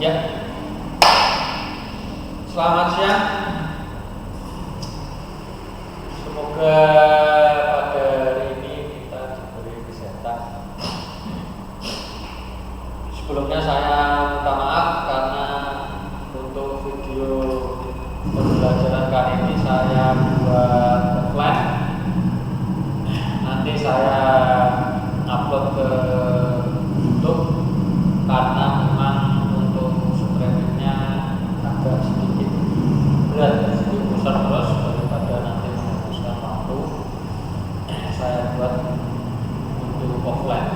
Ya, selamat siang. Semoga pada hari ini kita diberi kesehatan. Sebelumnya saya minta maaf karena untuk video pembelajaran kali ini saya buat offline. Nanti saya upload ke YouTube karena memang untuk streamingnya agak sedikit berat, sedikit besar terus daripada nanti menghabiskan waktu. Saya buat untuk offline.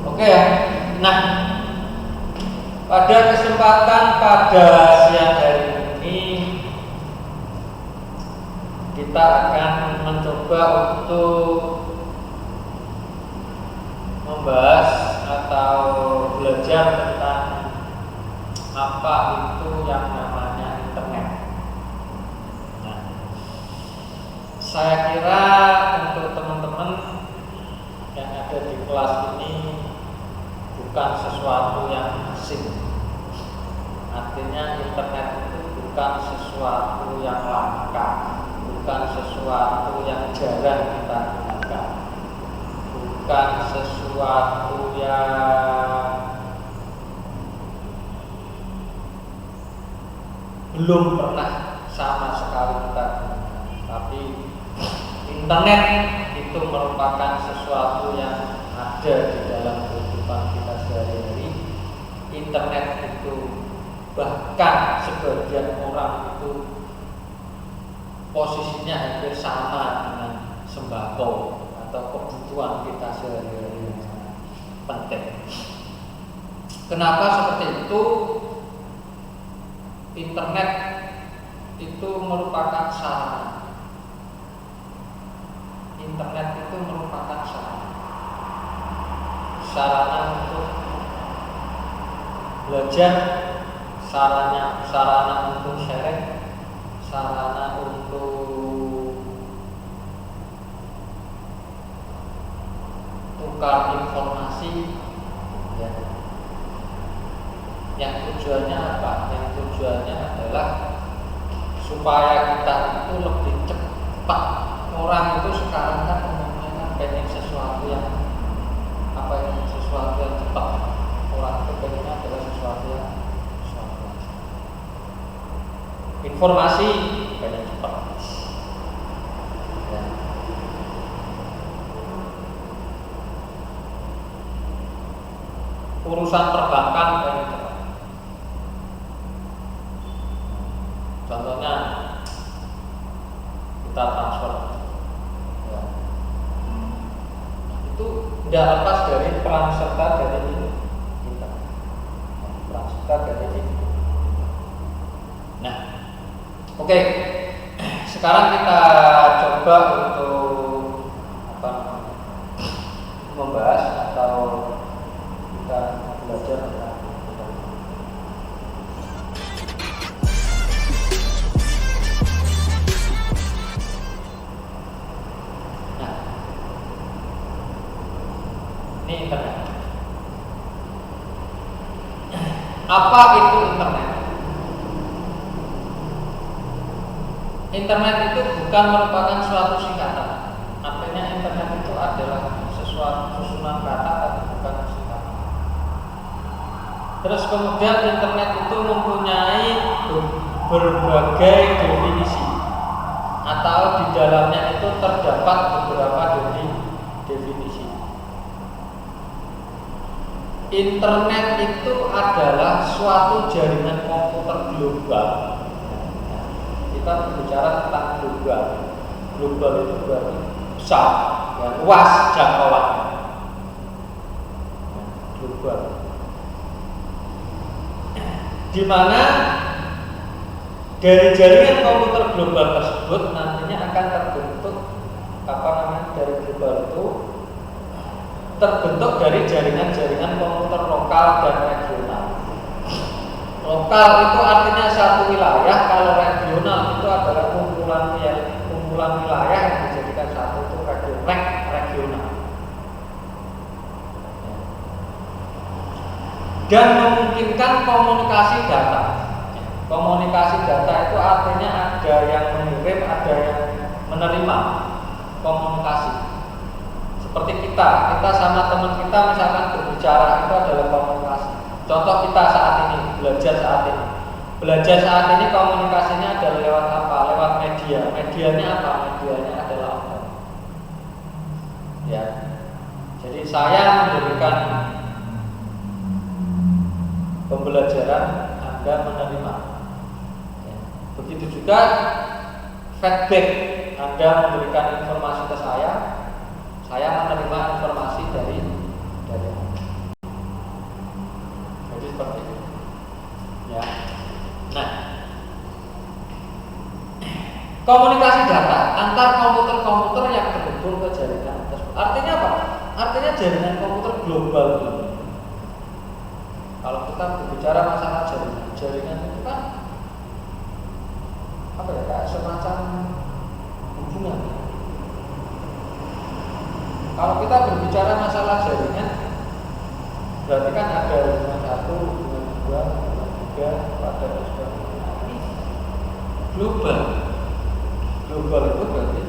Oke ya. Nah, pada kesempatan pada siang hari ini kita akan mencoba untuk membahas atau belajar tentang apa itu yang namanya internet. Nah, saya kira untuk teman-teman yang ada di kelas ini bukan sesuatu yang asing. Artinya internet itu bukan sesuatu yang langka, bukan sesuatu yang jarang kita gunakan, bukan sesuatu yang belum pernah sama sekali kita gunakan. Tapi internet itu merupakan sesuatu yang ada di dalam kehidupan kita sehari-hari. Internet itu bahkan sebagian orang itu posisinya hampir sama dengan sembako atau kebutuhan kita sehari-hari yang sangat penting. Kenapa seperti itu? Internet itu merupakan sarana. Internet itu merupakan sarana untuk belajar, sarana untuk sharing, sarana untuk tukar informasi, ya. Yang tujuannya apa? Yang tujuannya adalah supaya kita itu lebih cepat. Orang itu sekarang kan umumnya pengen sesuatu yang sesuatu yang cepat. Orang itu pengennya adalah sesuatu yang informasi pengen cepat. Ya. Urusan perbankan pengen cepat. Contohnya kita transfer, ya. Itu tidak lepas dari peran serta dari kita, peran serta dari itu. Nah, oke. Sekarang kita coba untuk membahas atau kita belajar tentang ini internet. Apa itu internet? Internet itu bukan merupakan suatu singkatan. Artinya internet itu adalah sesuatu susunan kata tapi bukan singkatan. Terus kemudian internet itu mempunyai berbagai definisi, atau di dalamnya itu terdapat beberapa definisi. Internet itu adalah suatu jaringan komputer global. Kita berbicara tentang global. Global itu berarti besar, ya, luas jangkauannya. Global. Di mana dari jaringan komputer global tersebut nantinya akan terbentuk dari global itu terbentuk dari jaringan-jaringan komputer lokal dan regional. Lokal itu artinya satu wilayah, kalau regional itu adalah kumpulan wilayah yang dijadikan satu, itu regional. dan memungkinkan komunikasi data. Komunikasi data itu artinya ada yang mengirim, ada yang menerima komunikasi. Seperti kita sama teman kita misalkan berbicara itu adalah komunikasi. Contoh kita saat ini, belajar saat ini. Belajar saat ini komunikasinya adalah lewat apa? Lewat media. Medianya apa? Medianya adalah apa? Ya. Jadi saya memberikan pembelajaran, Anda menerima. Ya. Begitu juga feedback, Anda memberikan informasi ke saya menerima informasi dari Anda. Jadi seperti itu. Ya. Nah, komunikasi data antar komputer-komputer yang terhubung ke jaringan tersebut. Artinya apa? Artinya jaringan komputer global ini. Kalau kita berbicara masalah jaringan itu kan apa ya? Kayak semacam hubungan. Kalau kita berbicara masalah jaringan, berarti kan ada hubungan 1, hubungan 2, hubungan 3, pada dan sebagainya. Ini global. Global itu berarti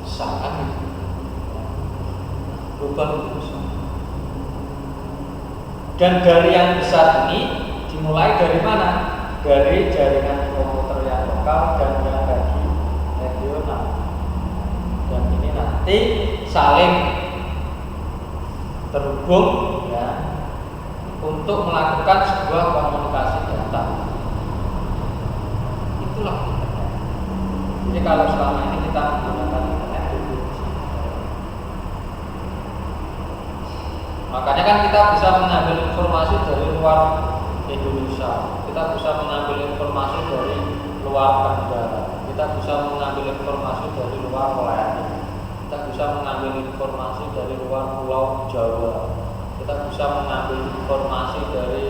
sangat itu. Global itu besar. Dan dari yang besar ini dimulai dari mana? Dari jaringan komputer yang lokal dan yang regional. Dan ini nanti saling terhubung ya, untuk melakukan sebuah komunikasi data. Itulah internet. Jadi kalau selama ini kita menggunakan internet itu, makanya kan kita bisa mengambil informasi dari luar Indonesia, kita bisa mengambil informasi dari luar negara, kita bisa mengambil informasi dari luar wilayah, kita bisa mengambil informasi dari luar Pulau Jawa, kita bisa mengambil informasi dari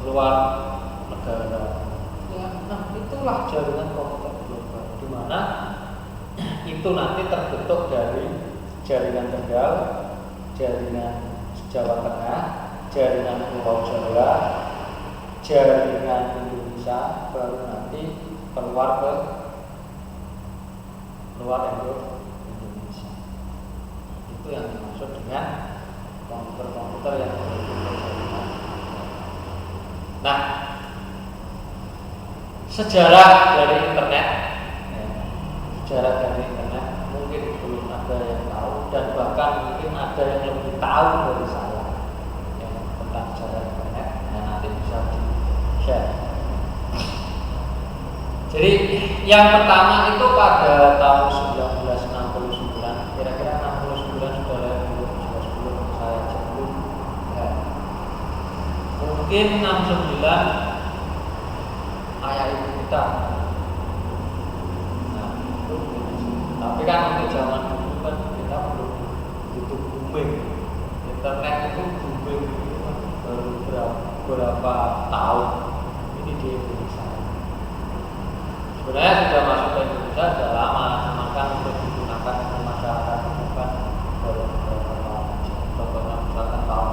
luar negara. Ya, nah itulah jaringan komputer global, di mana itu nanti terbentuk dari jaringan Tegal, jaringan Jawa Tengah, jaringan Pulau Jawa, jaringan Indonesia, baru nanti keluar ke luar Indonesia. Itu yang dimaksud dengan komputer-komputer yang berjaringan. Nah, sejarah dari internet, mungkin belum ada yang tahu, dan bahkan mungkin ada yang lebih tahu dari saya tentang sejarah internet. Nah, nanti bisa di-share. Jadi yang pertama itu pada tahun 1969, kira-kira 69 sudah lahir belum? Sudah sebelum saya sebelum ya. Mungkin 69 ayah ibu kita. Nah, itu tapi kan untuk zaman dulu kan kita belum begitu booming. Internet itu booming itu kan baru berapa tahun ini di Indonesia. Sebenarnya sudah masuk ke Indonesia sudah lama, cuma kan untuk digunakan untuk masyarakat itu kan baru beberapa tahun aja. Contohnya misalkan tahun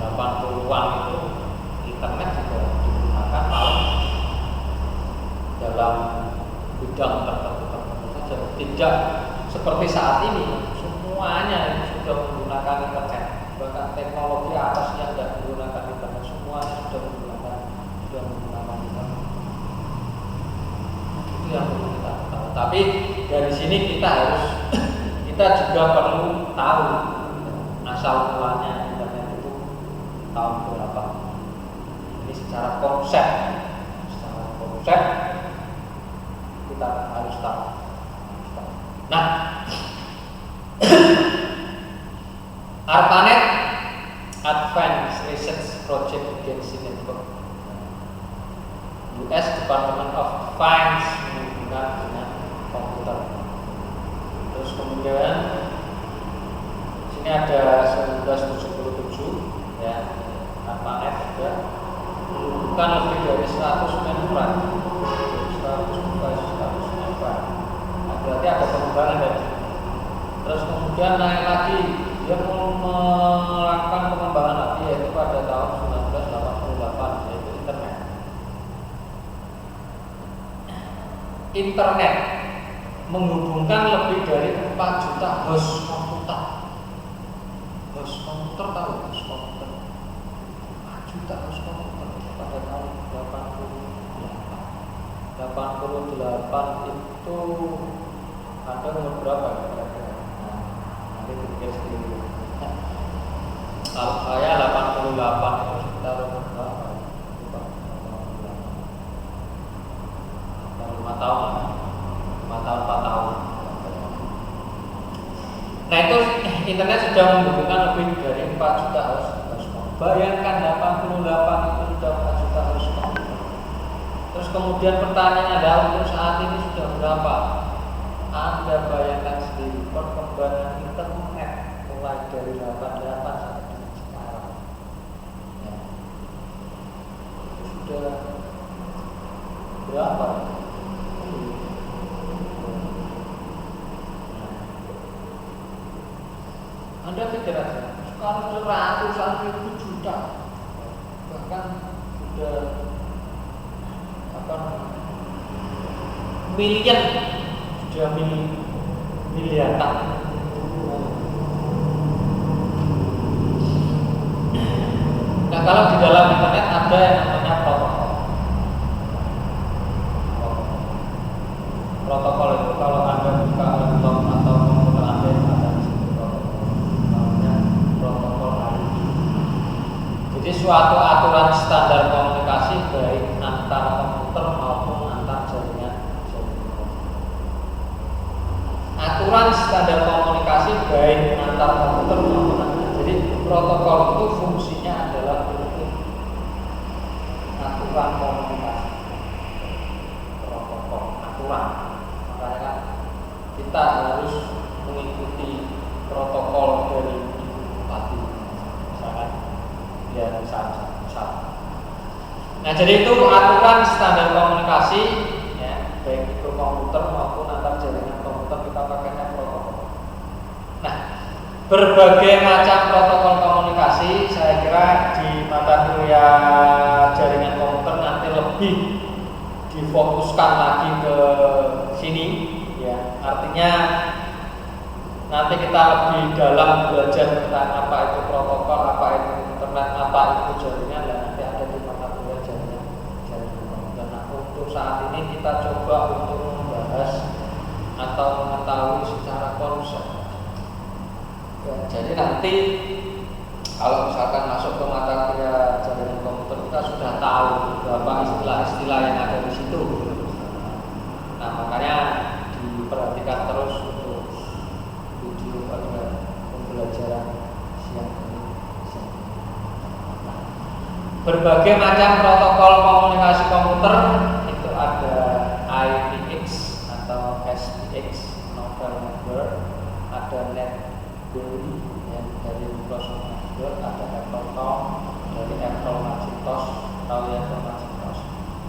80-an itu internet juga digunakan dalam bidang tertentu saja, tidak seperti saat ini semuanya sudah menggunakan internet. Bahkan teknologi atas yang tidak menggunakan internet, semuanya sudah menggunakan internet. Itu yang perlu kita tahu. Tapi dari sini kita juga perlu tahu asal mulanya internet itu tahun berapa. Ini secara konsep kita harus tahu. Nah, ARPANET Advanced Research Project Agency Network, US Department of Defense menghubungkan dengan komputer. Terus kemudian sini ada 1977 ya, ARPANET juga menghubungkan lebih dari 100 mainframe. 100 mainframe. Nah, berarti ada pengembangan dari sini. Terus kemudian naik lagi, dia mau melakukan internet menghubungkan lebih dari 4 juta host komputer. Host komputer tahu host komputer? 4 juta host komputer pada tahun 88 itu ada nomor berapa ya kira-kira? Nah, nanti pikir sendiri. Kalau saya 88 itu sekitar nomor berapa? 5 tahun lah, 5 tahun 4 tahun. Nah itu internet sudah menghubungkan lebih dari 4 juta host. Bayangkan 88 itu sudah 4 juta host. Terus kemudian pertanyaan adalah untuk saat ini sudah berapa? Anda bayangkan sendiri perkembangan internet mulai dari 88 sampai sekarang. Ya. Itu sudah berapa? Anda pikir aja, sekarang ratusan ribu juta, bahkan sudah miliar, sudah miliaran. Nah kalau di dalam internet ada yang namanya protokol. Protokol itu kalau Anda buka laptop atau komputer Anda ada di situ namanya protokol HTTP. Jadi suatu aturan standar komunikasi baik antar komputer maupun antar jaringan. Aturan standar komunikasi baik antar komputer maupun antar. Jadi protokol itu fungsinya adalah untuk aturan komunikasi. Protokol aturan. Makanya kan kita harus mengikuti protokol dari ibu bupati, misalkan biar bisa. Nah jadi itu aturan standar komunikasi, ya, baik itu komputer maupun antar jaringan komputer kita pakainya protokol. Nah berbagai macam protokol komunikasi saya kira di mata kuliah jaringan komputer nanti lebih difokuskan lagi ke sini, ya. Artinya nanti kita lebih dalam belajar tentang apa itu protokol, apa itu internet, apa itu jaringan, dan nanti ada di mata kuliah jaringan komputer. Nah untuk saat ini kita coba untuk membahas atau mengetahui secara konsep. Ya, jadi nanti kalau misalkan masuk ke mata kuliah jaringan komputer kita sudah tahu beberapa istilah-istilah yang ada di situ. Nah makanya diperhatikan terus untuk video pada pembelajaran siang ini. Berbagai macam protokol komunikasi komputer itu ada IPX atau SPX, Novel Network, ada NetBEUI yang dari Microsoft Network, ada Apple Tom dari Apple Macintosh, tahu ya Apple Macintosh,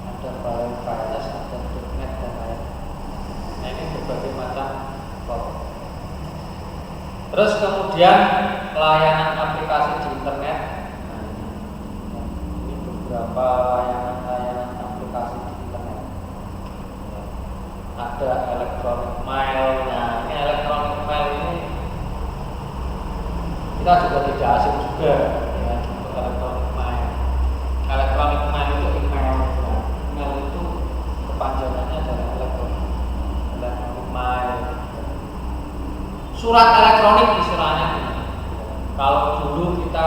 ada Firewire, ada .NET dan lain. Nah ini berbagai macam protokol. Terus kemudian layanan aplikasi di internet. Nah, ini beberapa layanan aplikasi di internet. Ada electronic mail. Nah ini electronic mail ini kita juga tidak asing juga ya, untuk electronic mail. Electronic mail itu email. Nah, email itu kepanjangannya adalah electronic mail. Surat elektronik istilahnya. Kalau dulu kita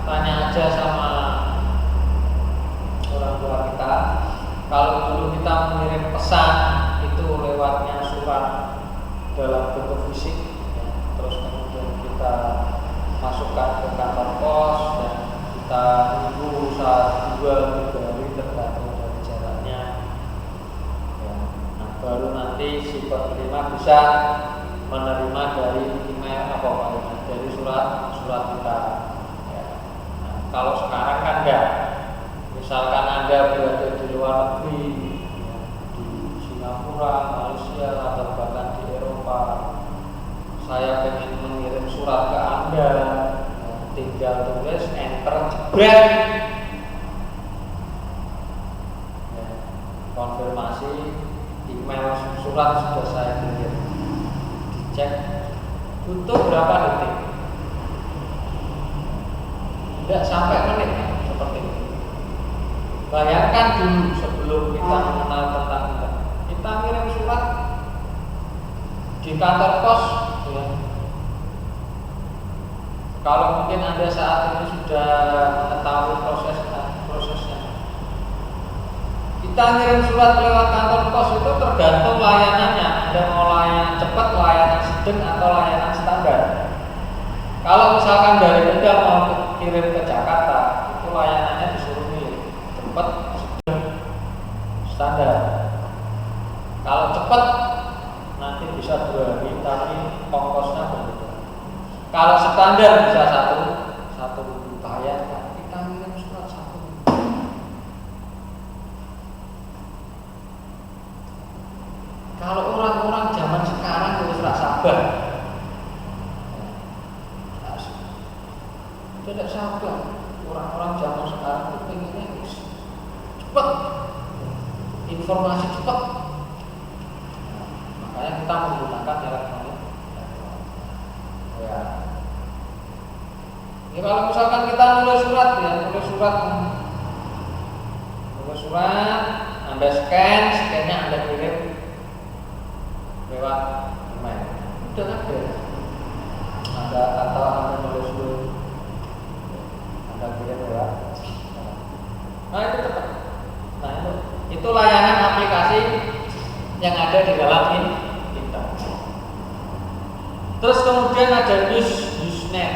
tanya aja sama orang tua kita, kalau dulu kita mengirim pesan itu lewatnya surat dalam bentuk fisik, ya. Terus kemudian kita masukkan ke kantor pos dan kita tunggu 1-2 hari tergantung dari jaraknya. Ya. Nah, baru nanti si penerima bisa menerima dari email apa dari surat kita. Ya. Nah, kalau sekarang kan enggak. Misalkan Anda berada di luar negeri, ya, di Singapura, Malaysia, atau bahkan di Eropa, saya ingin mengirim surat ke Anda, ya, tinggal tulis enter jebret, ya, konfirmasi email menit seperti itu. Bayangkan dulu sebelum kita mengenal tentang internet, kita kirim surat di kantor pos, ya. Kalau mungkin Anda saat ini sudah mengetahui prosesnya, kita ngirim surat lewat kantor pos itu tergantung layanannya. Anda mau layanan cepat, layanan sedang, atau layanan standar. Kalau misalkan dari Anda mau kirim ke Jakarta, itu layanannya disuruh milih cepat, sedang, standar. Kalau cepat nanti bisa 2 hari, tapi ongkosnya berbeda. Kalau standar bisa satu minggu. Bayangkan kita ngirim surat 1 minggu. Kalau orang-orang zaman sekarang itu sudah sabar, tidak sabar. Orang-orang zaman sekarang itu pengennya cepat, informasi cepat. Makanya kita menggunakan elektronik. Ya. Ya kalau misalkan kita nulis surat, Anda scan-nya Anda kirim lewat email. Udah ada. Atau Anda nulis dulu, Anda kirim lewat. Nah itu cepat. Nah itu layanan aplikasi yang ada di dalam internet. Terus kemudian ada Usenet.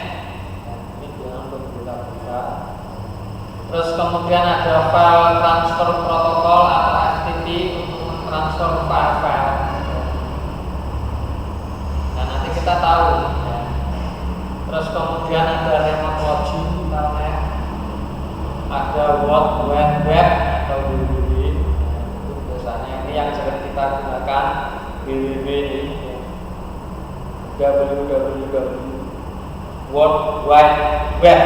Ini untuk berita-berita. Terus kemudian ada file transfer protokol atau FTP untuk transfer file-file. Nah nanti kita tahu. Ya. Terus kemudian ada remote login, internet. Ada World Wide Web atau WWW. Itu biasanya ini yang sering kita gunakan, WWW ini. www World Wide Web.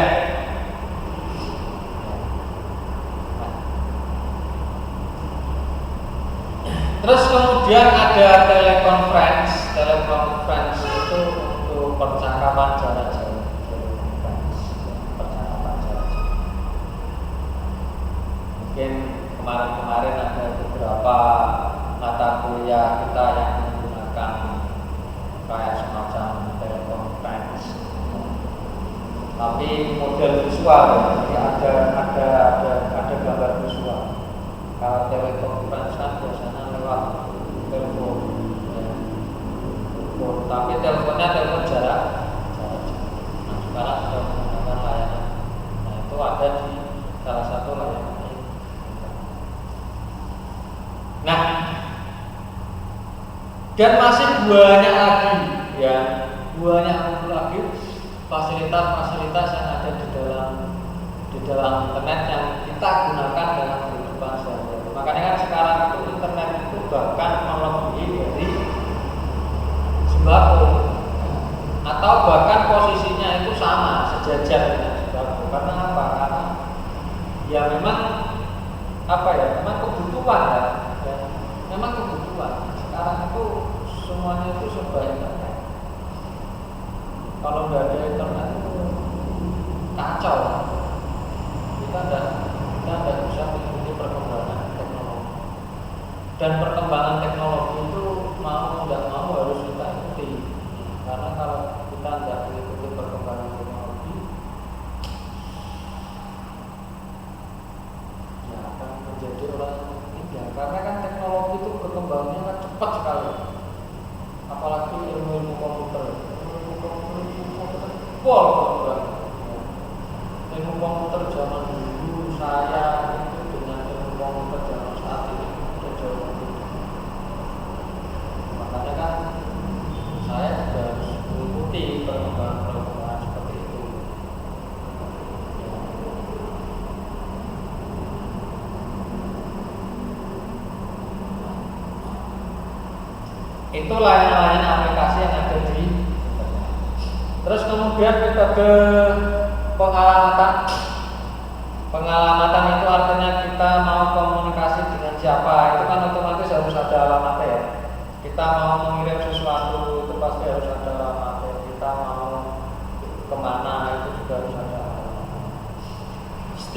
Terus kemudian ada telekonferensi. Telekonferensi itu untuk percakapan jarak jauh. Mungkin kemarin-kemarin ada beberapa mata kuliah kita yang menggunakan kayak semacam telekonferensi, tapi model visual, jadi ada gambar visual. Kalau telekonferensi kan biasanya lewat telepon, ya. Tapi teleponnya telepon jarak. Nah sekarang sudah menggunakan layanan. Nah itu ada di salah satu layanan. Nah dan masih banyak lagi, ya, banyak lagi fasilitas-fasilitas yang ada di dalam internet yang kita gunakan dalam kehidupan sehari-hari. Makanya kan sekarang itu internet itu bahkan melebihi dari sembako, atau bahkan posisinya itu sama, sejajar dengan sembako. Karena apa? Karena ya memang memang kebutuhan ya. Memang kebutuhan. Sekarang itu semuanya itu serba internet. Kalau nggak ada internet itu kacau. Kita nggak bisa mengikuti perkembangan teknologi. Dan perkembangan teknologi itu mau nggak mau harus kita ikuti. Karena kalau kita nggak mengikuti perkembangan teknologi, ya akan menjadi orang tidak. Karena kan teknologi itu berkembangnya kan cepat sekali. Apalagi ilmu komputer. Ilmu komputer zaman dulu saya itu dengan ilmu komputer zaman saat ini sudah jauh berbeda. Makanya kan saya juga harus mengikuti perkembangan seperti itu. Itu layanan-layanan aplikasi yang ada di. Terus kemudian metode pengalamatan itu artinya kita mau komunikasi dengan siapa, itu kan otomatis harus ada alamatnya ya. Kita mau mengirim sesuatu itu pasti harus ada alamatnya. Kita mau kemana itu juga harus ada alamatnya.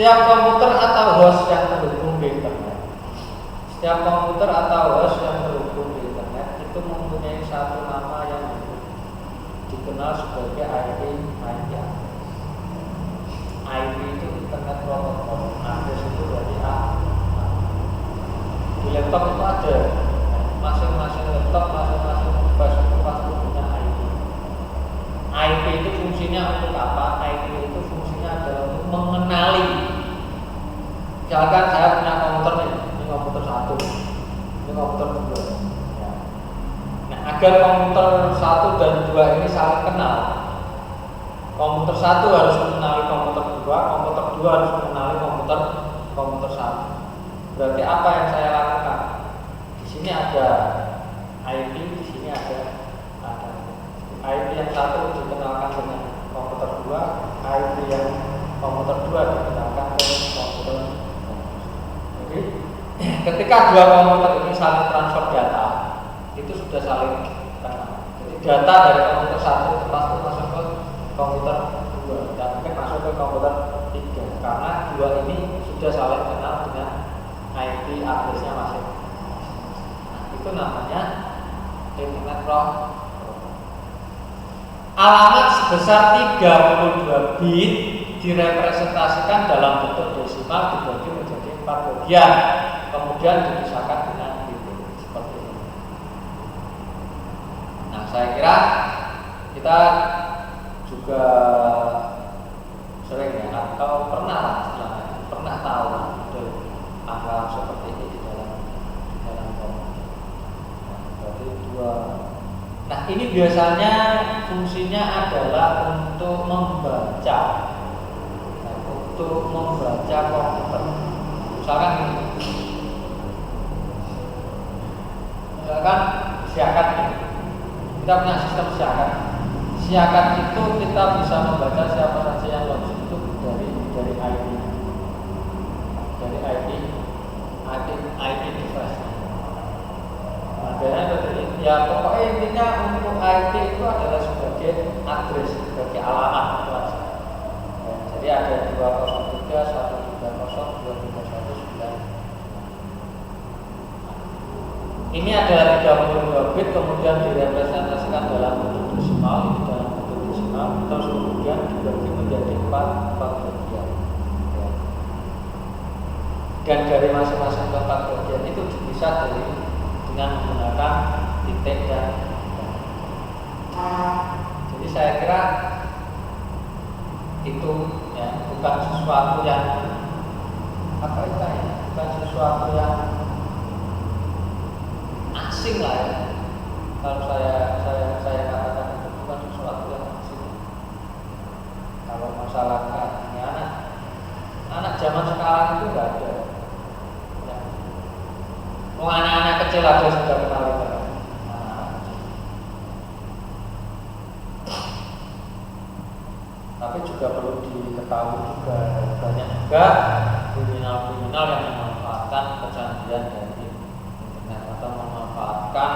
Setiap komputer atau host yang terhubung di internet, setiap komputer atau host yang terhubung di internet itu mempunyai satu nama yang dikenal sebagai IP address. IP itu Internet Protocol, address itu berarti A. Di laptop itu ada, masing-masing laptop, masing-masing device itu pasti punya IP. IP itu fungsinya untuk apa? IP itu fungsinya adalah untuk mengenali. Misalkan saya punya komputer nih, ini komputer 1, ini komputer 2. Ya. Nah, agar komputer 1 dan 2 ini saling kenal, komputer 1 harus mengenali komputer 2, komputer 2 harus mengenali komputer 1. Berarti apa yang saya lakukan? Di sini ada IP, di sini ada IP yang satu dikenalkan dengan komputer 2, IP yang komputer 2 dikenalkan dengan komputer 2. Jadi ketika dua komputer ini saling transfer data, itu sudah saling kenal. Jadi data dari komputer 1 pasti masuk ke komputer 2 dan masuk ke komputer 3 karena dua ini sudah saling kenal dengan IP addressnya masing. Nah, itu namanya Internet Protocol. Alamat sebesar 32 bit direpresentasikan dalam bentuk desimal dibagi menjadi 4 bagian, kemudian dipisahkan dengan titik seperti ini. Nah, saya kira kita juga sering ya atau pernah tahu angka seperti ini di dalam komputer. Nah, berarti 2. Nah, ini biasanya fungsinya adalah untuk membaca komputer. Misalkan siakat ini. Kita punya sistem siakat. Siakat itu kita bisa membaca siapa saja yang login itu dari IP. Dari IP device. Nah, ya pokoknya intinya untuk IP itu adalah sebagai address, sebagai alamat itu aja. Ya, jadi ada 203, 130, 231, 9. Ini adalah 32 bit, kemudian direpresentasikan dalam bentuk desimal, terus kemudian dibagi menjadi 4 bagian. Ya. Dan dari masing-masing 4 bagian itu dipisah dengan menggunakan titik dan. Jadi saya kira itu ya bukan sesuatu yang bukan sesuatu yang asing lah ya. Kalau saya katakan itu bukan sesuatu yang asing. Kalau masalah ini anak zaman sekarang itu nggak ada. Ya. Anak-anak kecil aja sudah kenal internet. Tapi juga perlu diketahui juga banyak juga kriminal yang memanfaatkan kecanggihan dari internet atau memanfaatkan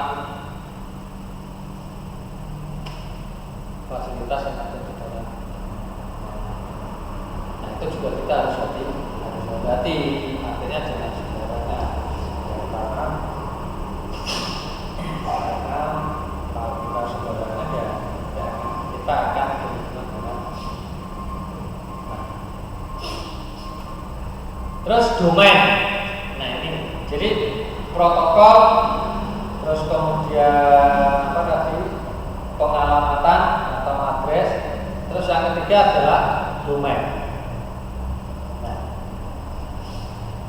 fasilitas yang ada di dalam. Nah, itu juga kita harus hati-hati. Artinya jangan sembarangan. Karena kalau kita sembarangan ya kita akan terus domain. Nah, ini jadi protokol, terus kemudian pengalamatan atau address, terus yang ketiga adalah domain. Nah,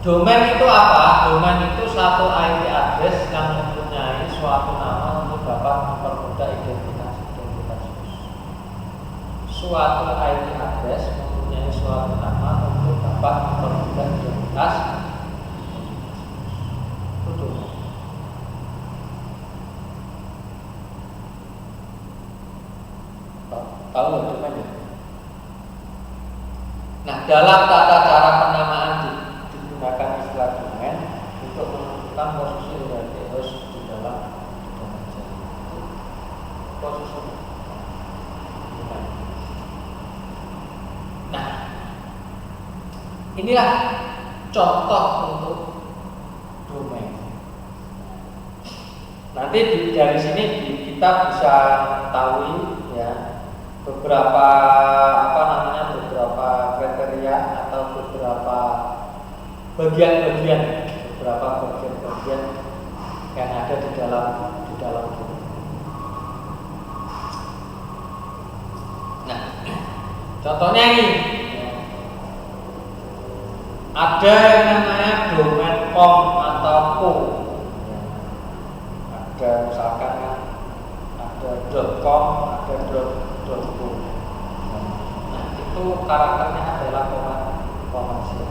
domain itu apa? Domain itu satu IP address yang mempunyai suatu nama untuk dapat mempermudah identitas. Suatu IP address mempunyai suatu nama untuk dapat mempermudah identitas. Tahu nggak domain ya? Nah, dalam tata cara penamaan digunakan istilah domain untuk menentukan posisi hierarki host di dalam posisi domain. Nah, Inilah contoh untuk domain. Nanti dari sini kita bisa tahu ya beberapa beberapa kriteria atau beberapa bagian-bagian yang ada di dalam domain. Nah, contohnya ini ada yang namanya domain com atau co. Ada misalkan ada .com, ada .co. Nah, itu karakternya adalah komersial.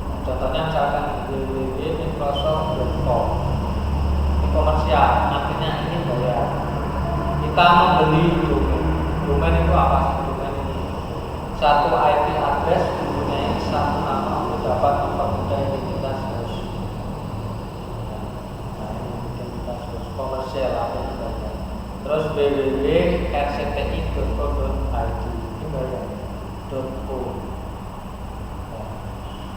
Nah, contohnya misalkan www.microsoft.com. Ini komersial, artinya ini bayar. Kita membeli domain. Domain itu apa sih? Domain ini satu IP address mempunyai satu nama untuk dapat mempermudah identitas host. Nah, ini identitas host komersial apa yang bayar. Terus www.rcti.co.id ini bayar. .co.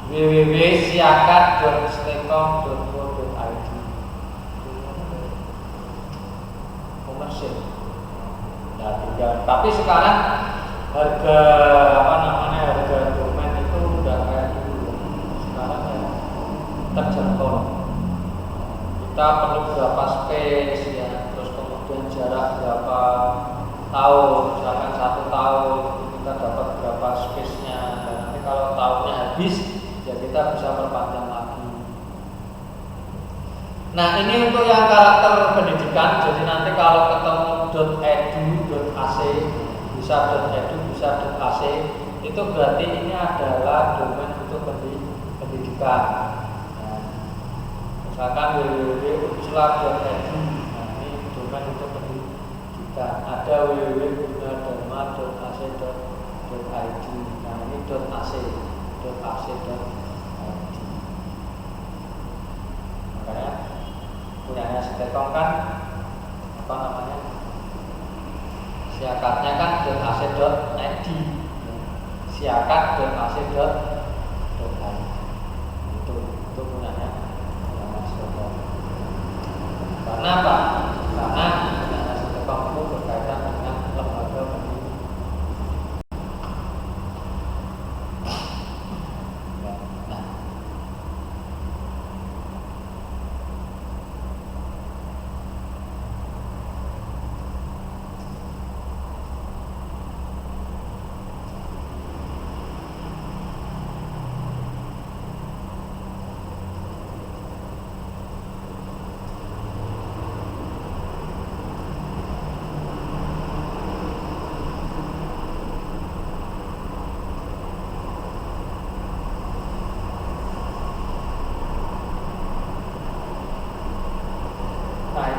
www.siakat.stekom.co.id komersial. Nah, tapi sekarang harga domain itu udah kayak dulu. Sekarang ya terjangkau. Kita perlu berapa space ya, terus kemudian jarak berapa tahun, misalkan 1 tahun kita dapat berapa space-nya. Dan nanti kalau tahunnya habis, ya kita bisa perpanjang lagi. Nah, ini untuk yang karakter pendidikan. Jadi nanti kalau ketemu .edu.ac bisa .edu bisa .ac itu berarti ini adalah domain untuk pendidikan. Nah, misalkan www.unsla.edu, nah ini domain untuk pendidikan. Ada www.gunadarma.ac.id, nah ini .ac.id. Makanya punyanya Stekom kan siakatnya kan .ac.id, siakat.ac.id itu punyanya Stekom. Karena apa? Karena punyanya Stekom itu berkaitan dengan lembaga pendidikan.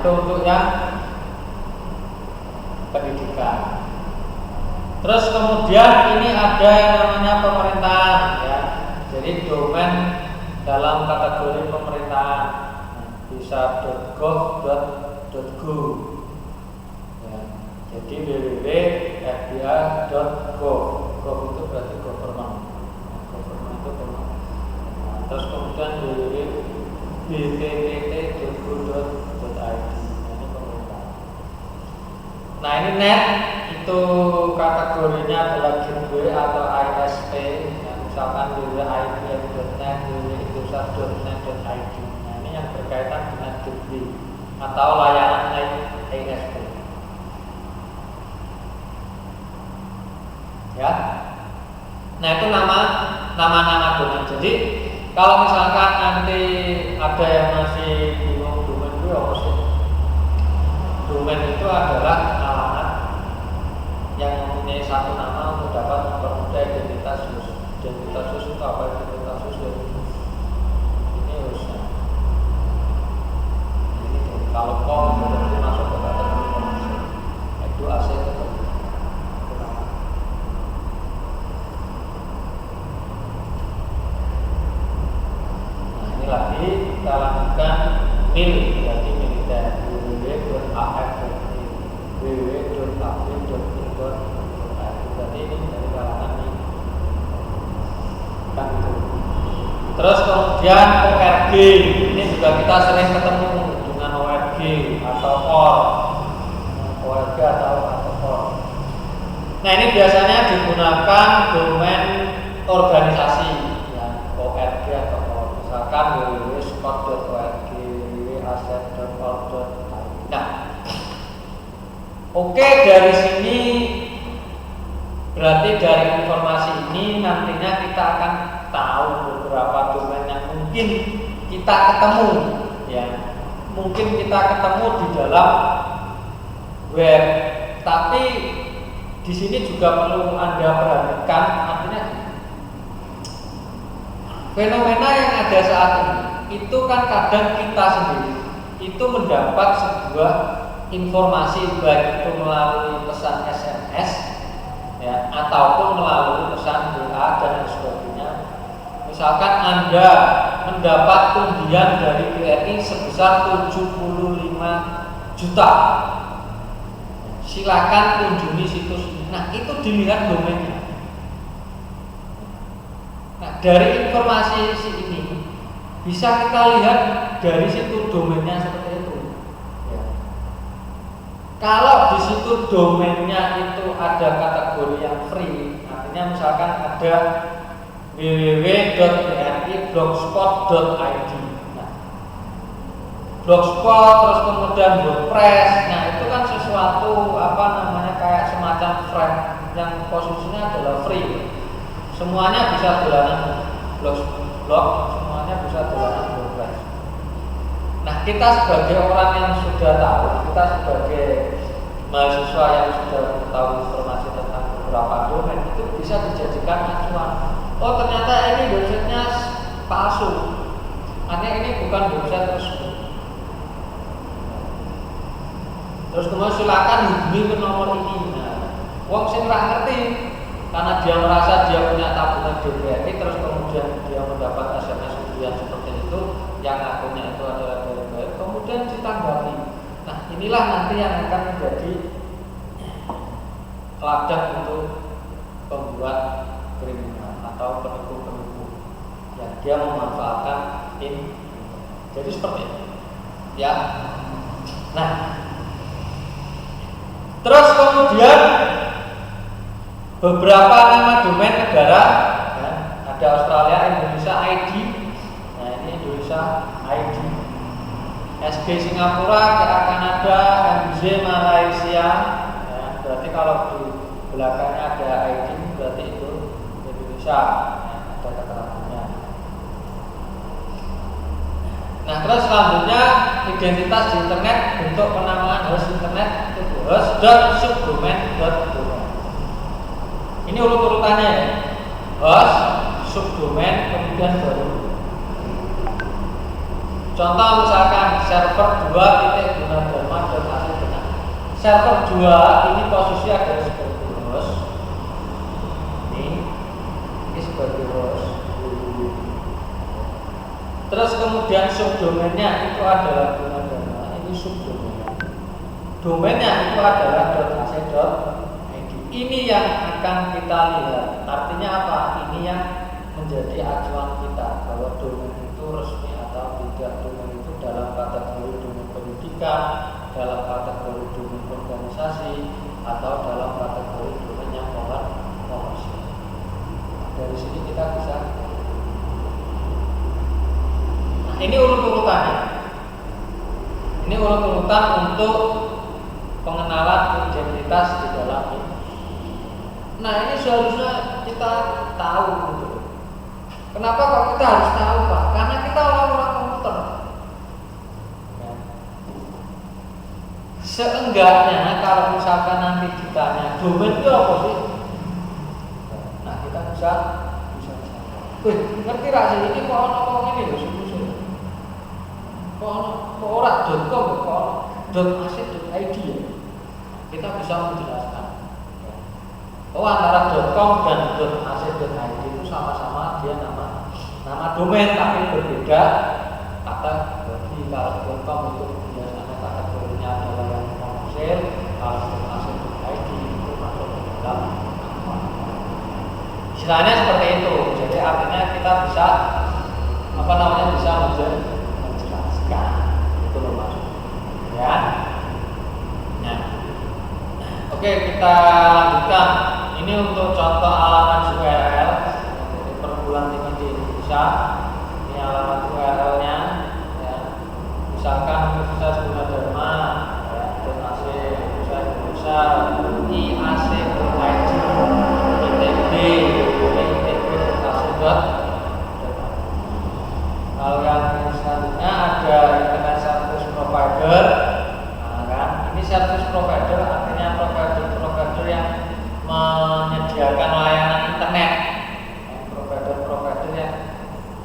Itu untuk yang pendidikan. Terus kemudian ini ada yang namanya pemerintahan ya. Jadi domain dalam kategori pemerintahan bisa .gov.go ya. Jadi www.fbi.gov. Gov itu berarti government. Government itu government. Nah, terus kemudian www.bppt.go.id. Nah, ini net itu kategorinya adalah gateway atau ISP ya, misalkan www.ipm.net, www.indosat.net.id. Nah, ini yang berkaitan dengan gateway atau layanan ISP ya. Nah, itu nama domain. Jadi kalau misalkan nanti ada yang masih bingung domain itu apa sih? Domain itu adalah alamat yang mempunyai satu nama untuk dapat mempermudah identitas host. Identitas host itu apa? Identitas host ini hostnya. Ini kalau com berarti masuk ke kategori komersial. Itu AC itu nama. Nah, ini lagi kita lanjutkan milih berarti militer. www.af.info.id berarti ini dari kalangan ini. kan itu. Terus kemudian ORG, ini juga kita sering ketemu dengan ORG atau ORG atau OR. Nah ini biasanya digunakan domain organisasi, ya, ORG atau OR. Misalkan www.sport.org, www.aset.org. Nah, oke, dari sini berarti dari informasi ini nantinya kita akan tahu beberapa domain yang mungkin kita ketemu, ya, mungkin kita ketemu di dalam web. Tapi di sini juga perlu Anda perhatikan, artinya fenomena yang ada saat ini itu kan kadang kita sendiri itu mendapat sebuah informasi baik itu melalui pesan SMS, ya, ataupun melalui pesan WA dan lain sebagainya. Misalkan Anda mendapat undian dari BRI sebesar 75 juta, silakan kunjungi situs ini. Nah, itu dilihat domainnya. Nah, dari informasi ini bisa kita lihat dari situ domainnya seperti itu. Ya. Kalau di situ domainnya itu ada kategori yang free, artinya misalkan ada www.bri.blogspot.id. Nah, blogspot terus kemudian WordPress. Nah, itu kan sesuatu kayak semacam frame yang posisinya adalah free. Semuanya bisa dolanan blog, semuanya bisa dolanan WordPress. Nah, kita sebagai orang yang sudah tahu, kita sebagai mahasiswa yang sudah tahu informasi tentang beberapa domain itu bisa dijadikan acuan. Oh, ternyata ini websitenya palsu. Artinya ini bukan website resmi. Terus kemudian silakan hubungi ke nomor ini. Nah, wong sing ora ngerti karena dia merasa dia punya tabungan di BRI, terus kemudian dia mendapat SMS undian seperti itu, yang akunnya itu adalah dari BRI, kemudian ditanggapi. Nah, inilah nanti yang akan menjadi ladang untuk pembuat kriminal atau penipu-penipu yang dia memanfaatkan ini. Jadi seperti itu, ya. Nah, terus kemudian beberapa nama domain negara, ya, ada Australia, Indonesia ID. Nah, ini Indonesia ID. SG Singapura, KA Kanada, MJ Malaysia. Ya, berarti kalau di belakangnya ada ID berarti itu Indonesia, ya, ada keterangannya. Nah, terus selanjutnya identitas di internet, bentuk penamaan host internet itu host.subdomain.domain. Ini urut-urutannya, ya. Host, subdomain, kemudian baru. Contoh misalkan server 2.gunadarma.ac. Server 2 ini posisi ada sebagai host. Ini sebagai host. Terus kemudian subdomainnya itu adalah gunadarma, ini subdomain. Domainnya itu adalah .ac.id. Ini yang akan kita lihat. Artinya apa? Ini yang menjadi acuan kita bahwa domain itu resmi atau tidak. Domain itu dalam kategori domain pendidikan, dalam kategori domain organisasi, atau dalam kategori domain yang komersial. Dari sini kita bisa. Nah, ini urut-urutannya. Ini urut-urutan untuk pengenalan identitas di dalam ini. Nah, ini seharusnya kita tahu gitu. Kenapa kok kita harus tahu, Pak? Karena kita orang-orang komputer. Ya. Seenggaknya kalau misalkan nanti ditanya domain itu apa sih? Nah, kita bisa. Wih, ngerti ra sih ini kok ono ngene lho situs. Kok ora .com kok .ac.id ya. Kita bisa menjelaskan. Oh, antara .com dan .ac.id itu sama-sama dia nama domain tapi berbeda kategori. Kalau .com itu biasanya kategorinya adalah yang komersil, kalau .ac.id itu masuk ke dalam istilahnya seperti itu. Jadi artinya kita bisa bisa menjelaskan itu loh Mas. Ya. Nah. Oke, kita lanjutkan. Ini untuk contoh alamat URL. Jadi perguruan tinggi di Indonesia. Ini alamat URL-nya. Ya. Misalkan Universitas Gunadarma, ya, .ac, Universitas Indonesia, IAC.id, ITB, ITB.ac. Kalau yang selanjutnya ada Internet Service Provider. Nah, kan? Ini service provider artinya provider yang menyediakan layanan internet. Provider yang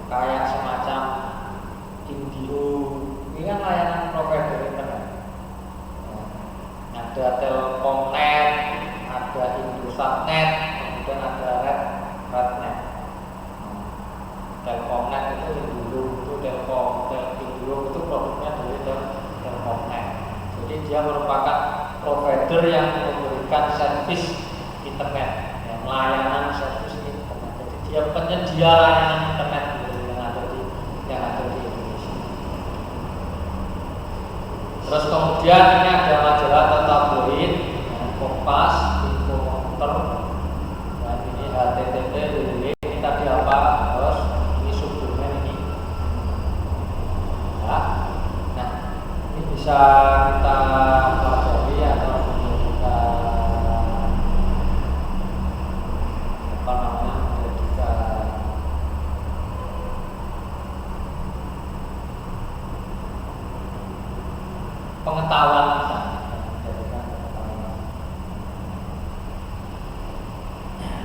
kayak semacam Indio, ini kan layanan provider internet. Ada Telkomnet, ada Indosatnet, kemudian ada Rednet. Telkomnet itu Indio, itu Indio itu produknya dari Telkomnet. Jadi dia merupakan provider yang memberikan servis internet, ya, layanan servis internet. Jadi dia penyedia layanan internet yang ada di Indonesia. Terus kemudian ini ada majalah atau tabloid, Kompas, Infomotor, dan ini HTTP, www. Ini tadi apa? Terus ini suplemen ini. Ya. Nah, ini bisa kita pelajari atau kita pengetahuan kita.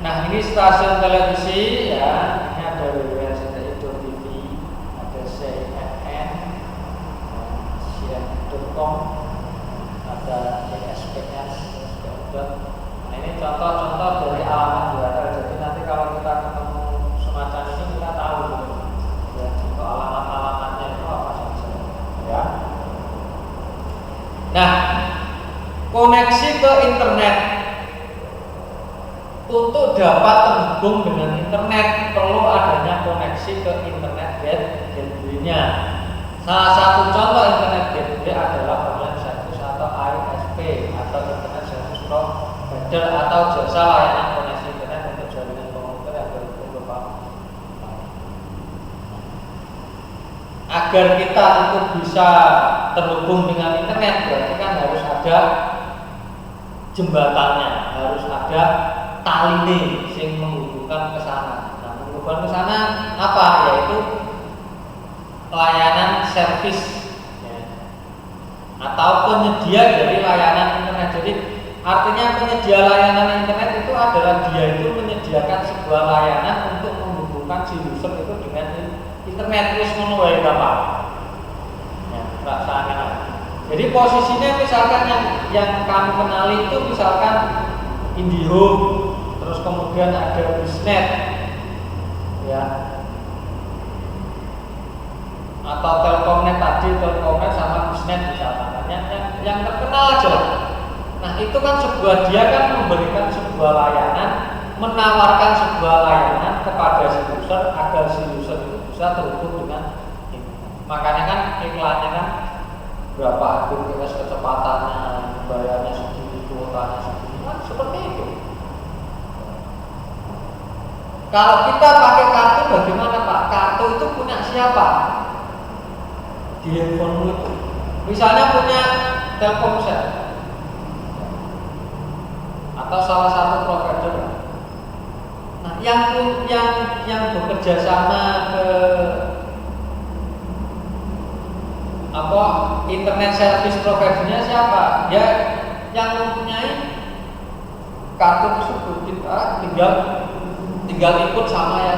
Nah, ini stasiun televisi ya. Ini ada www.cti.tv, ada CNN, CNN.com, ada ESPN. Nah, ini contoh-contoh dari alamat URL. Jadi nanti kalau kita ketemu semacam ini kita tahu ya, untuk alamat-alamatnya itu apa saja. Ya. Nah, koneksi ke internet. Untuk dapat terhubung dengan internet perlu adanya koneksi ke internet gateway-nya. Salah satu contoh internet gateway adalah online service atau ISP atau internet service provider atau jasa layanan koneksi internet untuk jaringan komputer yang berglobal. Agar kita itu bisa terhubung dengan internet berarti kan harus ada jembatannya, harus ada tali yang menghubungkan ke sana. Nah, menghubungkan ke sana apa? Yaitu layanan servis ya, atau penyedia dari layanan internet. Jadi artinya penyedia layanan internet itu adalah dia itu menyediakan sebuah layanan untuk menghubungkan si user itu dengan internet. Terus menuai apa? Ya, rasakan. Jadi posisinya misalkan yang kamu kenali itu misalkan IndiHome, terus kemudian ada Bisnet, ya, atau Telkomnet tadi, Telkomnet sama Bisnet misalkan, yang terkenal aja lah. Nah itu kan dia kan memberikan sebuah layanan, menawarkan sebuah layanan kepada si user agar si user itu bisa terhubung dengan internet. Makanya kan iklannya kan berapa Mbps kecepatannya, bayarnya segini, kuotanya segini, kan seperti itu. Kalau kita pakai kartu bagaimana Pak? Kartu itu punya siapa? Di handphonemu itu. Misalnya punya Telkomsel atau salah satu provider. Nah, yang bekerja sama ke internet service providernya siapa? Ya yang mempunyai kartu tersebut. Kita tinggal ikut sama ya.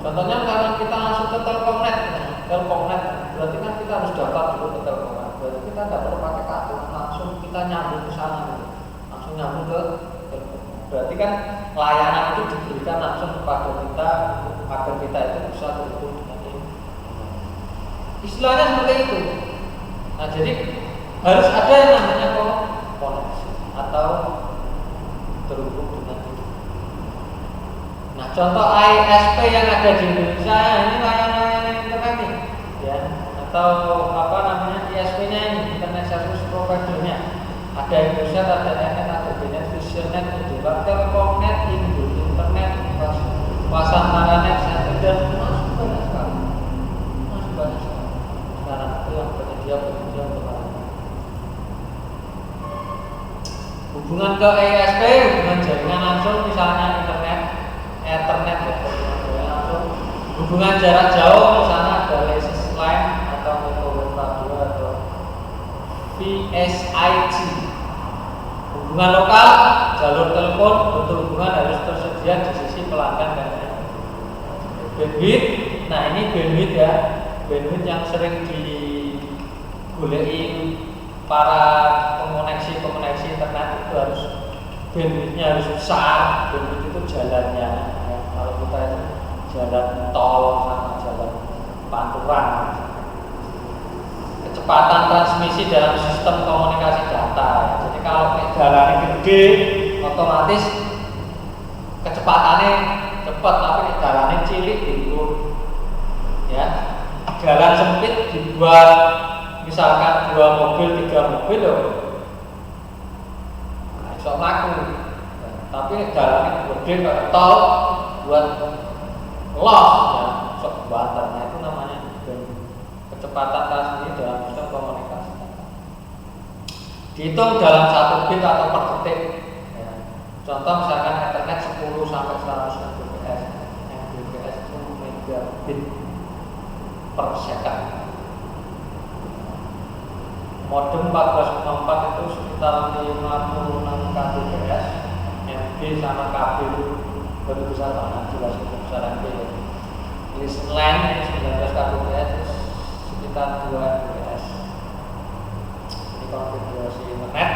Contohnya kalau kita langsung ke Telkomnet, berarti kan kita harus daftar dulu ke Telkomnet. Berarti kita tidak perlu pakai kartu, langsung kita nyambung ke sana, gitu. Langsung nyambung ke Telkomnet. Berarti kan layanan itu diberikan langsung kepada kita agar kita itu bisa terhubung dengan ini. Istilahnya seperti itu. Nah jadi harus ada yang namanya koneksi atau terhubung dengan itu. Nah contoh ISP yang ada di Indonesia ini layanan internet nih, ya, atau apa namanya ISP-nya ini, Internet Service Provider-nya. Ada Indosat, ada Net, ada Bnet, Visionet, Indosat, Telkomnet, Indo Internet, Wasantara.net, dan masih banyak sekali. Sekarang itu yang penyedia berlaku. Hubungan ke ISP, hubungan jaringan langsung, misalnya internet, Ethernet ya, langsung. Hubungan jarak jauh, misalnya ada leasing line atau microwave radio atau PSIG. Hubungan lokal, jalur telepon untuk hubungan harus tersedia di sisi pelanggan dan bandwidth. Nah ini bandwidth ya, bandwidth yang sering digoleki para pengoneksi internet itu harus bandwidthnya harus besar. Bandwidth itu jalannya ya. Kalau kita itu jalan tol sama jalan panturan. Kecepatan transmisi dalam sistem komunikasi data. Jadi kalau jalannya gede, otomatis kecepatannya cepat, tapi jalannya cilik gitu. Ya, jalan sempit dibuat misalkan 2 mobil, 3 mobil loh. Nah, iso laku. Tapi jalannya gede kayak tol buat los ya, sok banter. Nah, itu namanya kecepatan transmisi dalam sistem komunikasi. Dihitung dalam 1 bit atau per detik. Ya. Contoh misalkan Ethernet 10 sampai 100 Mbps. Mbps itu megabit per second. Modem 14,4 itu sekitar 56 kbps. MB sama KB itu lebih besar mana? Jelas lebih besar MB. Listen line 19 kbps sekitar 2 Mbps. Ini konfigurasi internet.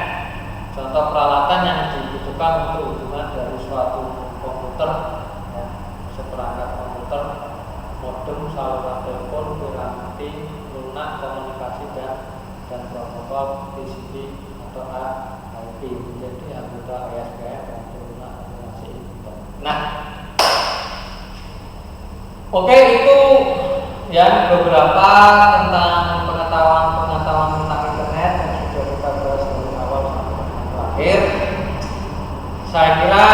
Contoh peralatan yang dibutuhkan untuk hubungan dari suatu komputer, ya, seperangkat komputer, modem, saluran telepon, piranti, lunak, komunikasi dan protokol TCP atau IP. Jadi anggota ISPN dan lunak komunikasi internet. Nah, oke, itu ya beberapa tentang pengetahuan tentang internet yang sudah kita bahas dari awal sampai terakhir. Saya kira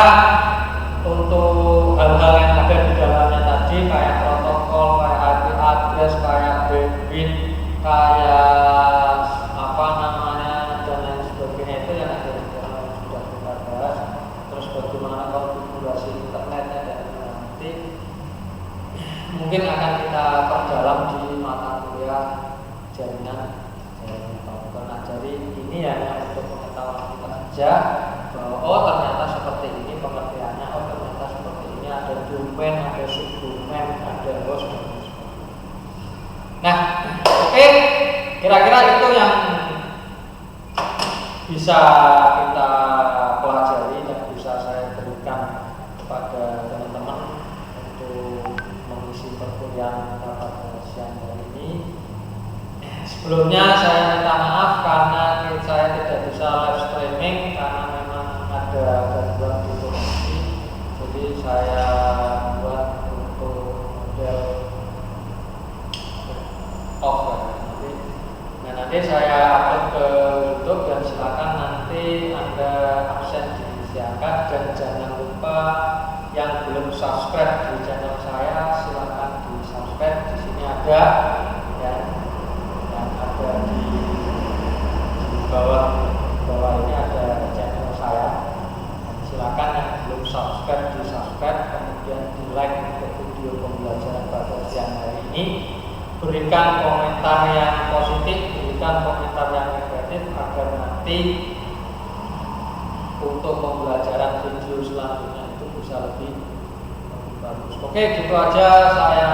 untuk hal-hal yang ada di dalamnya tadi kayak protokol, kayak IP address, kayak bandwidth, kayak apa namanya dan lain sebagainya itu yang ada di dalam sudah kita bahas. Terus bagaimana konfigurasi internetnya dan nanti mungkin akan kita perdalam di mata kuliah jaringan komputer. Nah, jadi ini hanya untuk pengetahuan kita saja bahwa oh ternyata seperti ini pengertiannya, oh ternyata seperti ini, ada domain, ada subdomain, ada host dan sebagainya. Nah, oke, kira-kira itu yang bisa kita pelajari dan bisa saya berikan kepada teman-teman untuk mengisi perkuliahan pada siang hari ini. Sebelumnya saya minta maaf karena saya tidak bisa live streaming karena memang ada gangguan di koneksi. Jadi saya buat untuk model off ya. Nanti saya upload ke YouTube dan silakan nanti Anda absen disiarkan dan jangan lupa yang belum subscribe di channel saya silakan di subscribe. Di sini ada ya, dan ada di bawah ini ada channel saya. Silakan yang belum subscribe di subscribe, kemudian di like untuk video pembelajaran pada siang hari ini. Berikan komentar yang positif, berikan komentar yang negatif agar nanti untuk pembelajaran video selanjutnya itu bisa lebih bagus. Oke, gitu aja saya